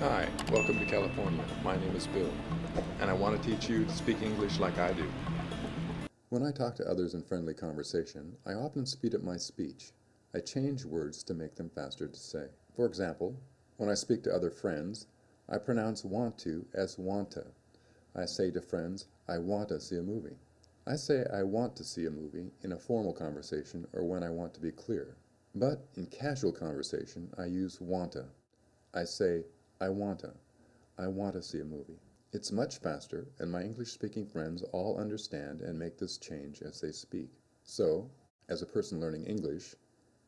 Hi, welcome to California. My name is Bill, and I want to teach you to speak English like I do. When I talk to others in friendly conversation, I often speed up my speech. I change words to make them faster to say. For example, when I speak to other friends, I pronounce want to as wanta. I say to friends, I want to see a movie. I say I want to see a movie in a formal conversation or when I want to be clear. But in casual conversation, I use wanta. I say, I wanta. I want to see a movie. It's much faster, and my English-speaking friends all understand and make this change as they speak. So, as a person learning English,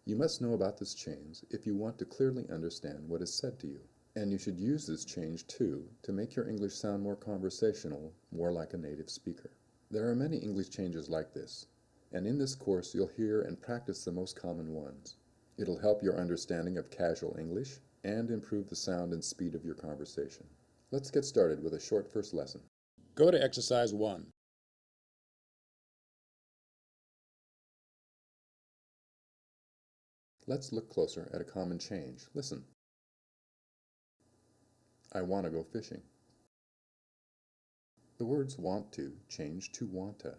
you must know about this change if you want to clearly understand what is said to you. And you should use this change, too, to make your English sound more conversational, more like a native speaker. There are many English changes like this, and in this course you'll hear and practice the most common ones. It'll help your understanding of casual English and improve the sound and speed of your conversation. Let's get started with a short first lesson. Go to exercise 1. Let's look closer at a common change. Listen. I want to go fishing. The words want to change to wanta.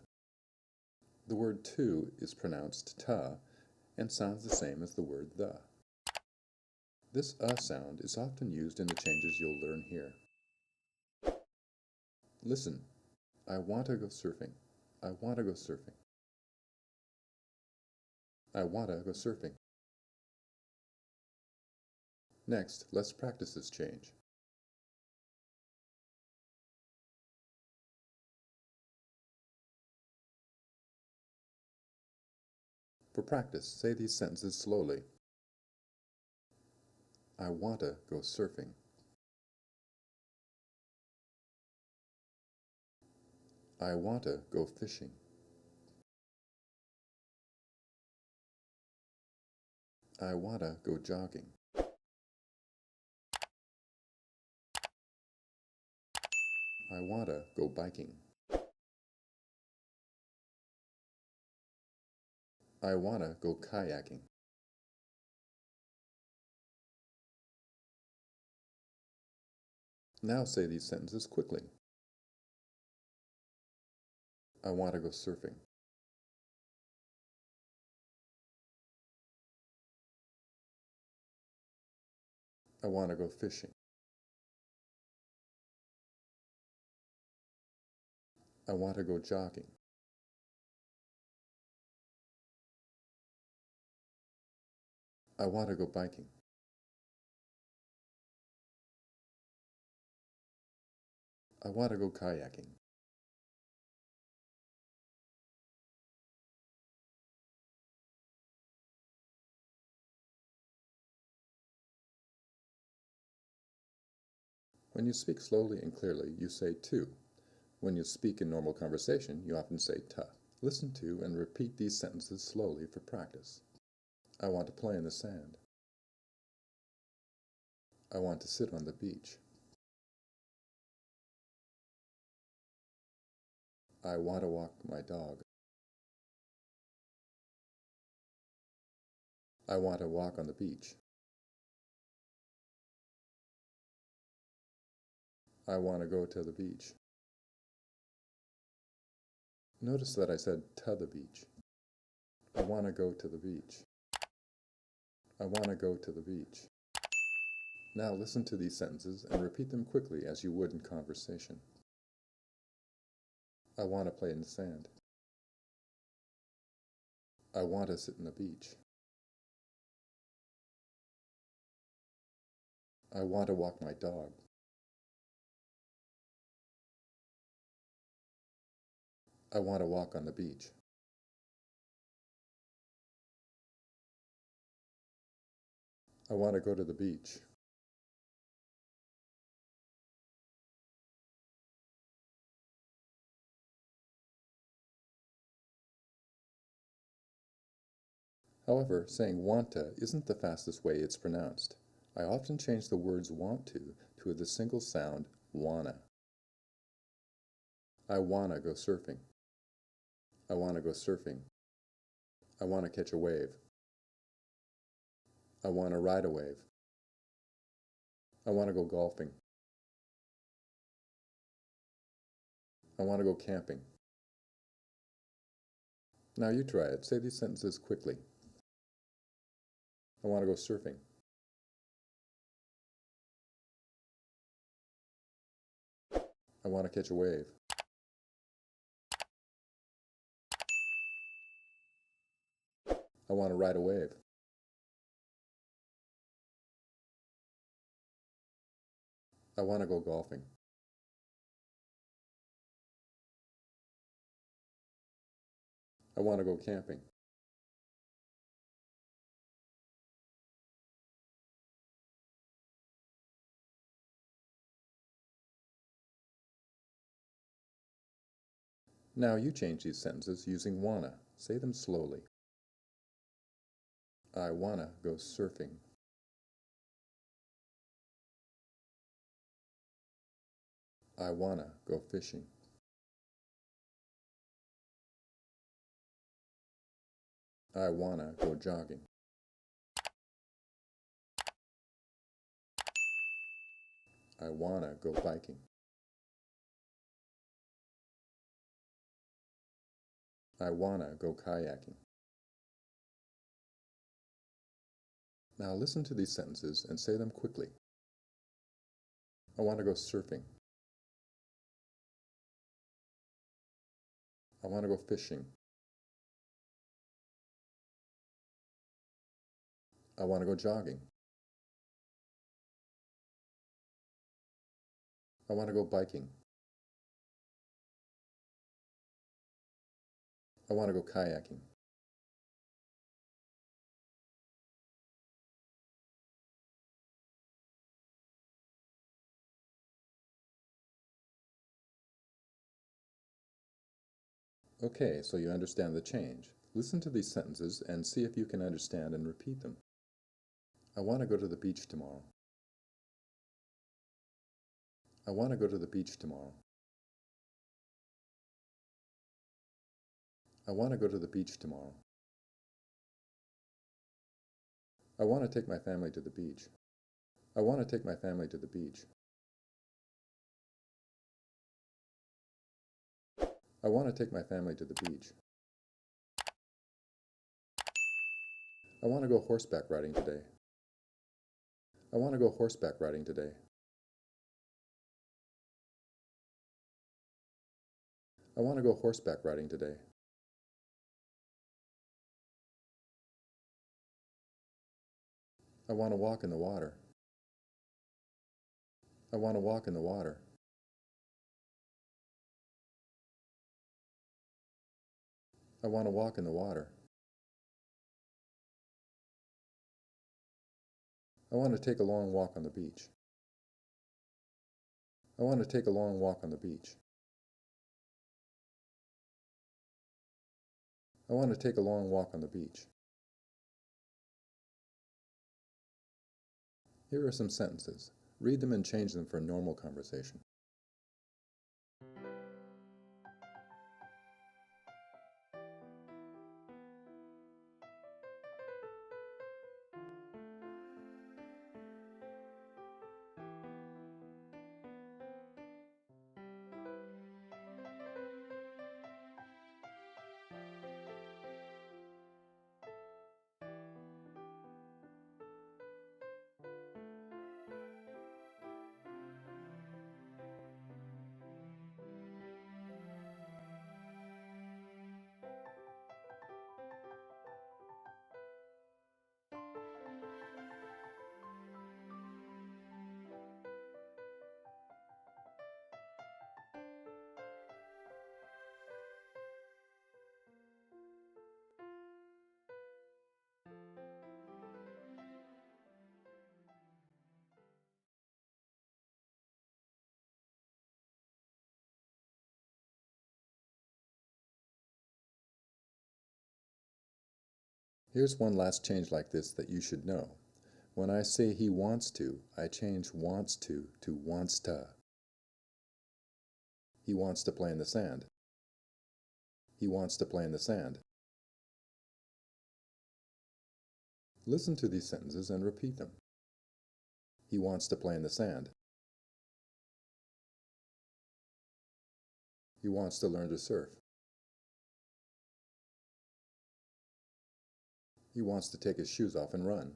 The word to is pronounced ta and sounds the same as the word the. This sound is often used in the changes you'll learn here. Listen. I want to go surfing. I want to go surfing. I want to go surfing. Next, let's practice this change. For practice, say these sentences slowly. I want to go surfing. I want to go fishing. I want to go jogging. I want to go biking. I want to go kayaking. Now say these sentences quickly. I want to go surfing. I want to go fishing. I want to go jogging. I want to go biking. I want to go kayaking. When you speak slowly and clearly, you say to. When you speak in normal conversation, you often say ta. Listen to and repeat these sentences slowly for practice. I want to play in the sand. I want to sit on the beach. I want to walk my dog. I want to walk on the beach. I want to go to the beach. Notice that I said to the beach. I want to go to the beach. I want to go to the beach. Now listen to these sentences and repeat them quickly as you would in conversation. I want to play in the sand. I want to sit on the beach. I want to walk my dog. I want to walk on the beach. I want to go to the beach. However, saying wanta isn't the fastest way it's pronounced. I often change the words want to the single sound wanna. I wanna go surfing. I wanna go surfing. I wanna catch a wave. I wanna ride a wave. I want to go golfing. I want to go camping. Now you try it. Say these sentences quickly. I want to go surfing. I want to catch a wave. I want to ride a wave. I want to go golfing. I want to go camping. Now you change these sentences using wanna. Say them slowly. I wanna go surfing. I wanna go fishing. I wanna go jogging. I wanna go biking. I wanna go kayaking. Now listen to these sentences and say them quickly. I want to go surfing. I want to go fishing. I want to go jogging. I want to go biking. I want to go kayaking. Okay, so you understand the change. Listen to these sentences and see if you can understand and repeat them. I want to go to the beach tomorrow. I want to go to the beach tomorrow. I want to go to the beach tomorrow. I want to take my family to the beach. I want to take my family to the beach. I want to take my family to the beach. I want to go horseback riding today. I want to go horseback riding today. I want to go horseback riding today. I want to walk in the water. I want to walk in the water. I want to walk in the water. I want to take a long walk on the beach. I want to take a long walk on the beach. I want to take a long walk on the beach. Here are some sentences. Read them and change them for normal conversation. Here's one last change like this that you should know. When I say he wants to, I change wants to wants to. He wants to play in the sand. He wants to play in the sand. Listen to these sentences and repeat them. He wants to play in the sand. He wants to learn to surf. He wants to take his shoes off and run.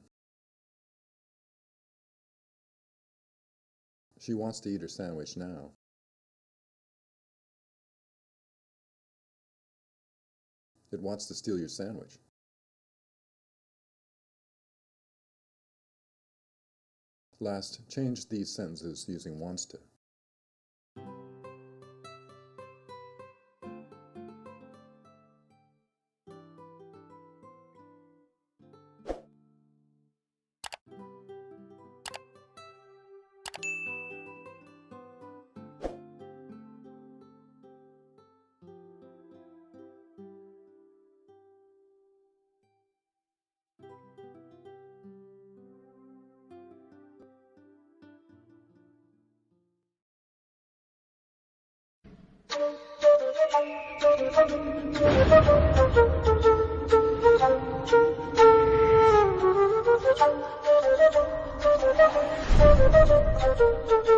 She wants to eat her sandwich now. It wants to steal your sandwich. Last, change these sentences using wants to. Thank you.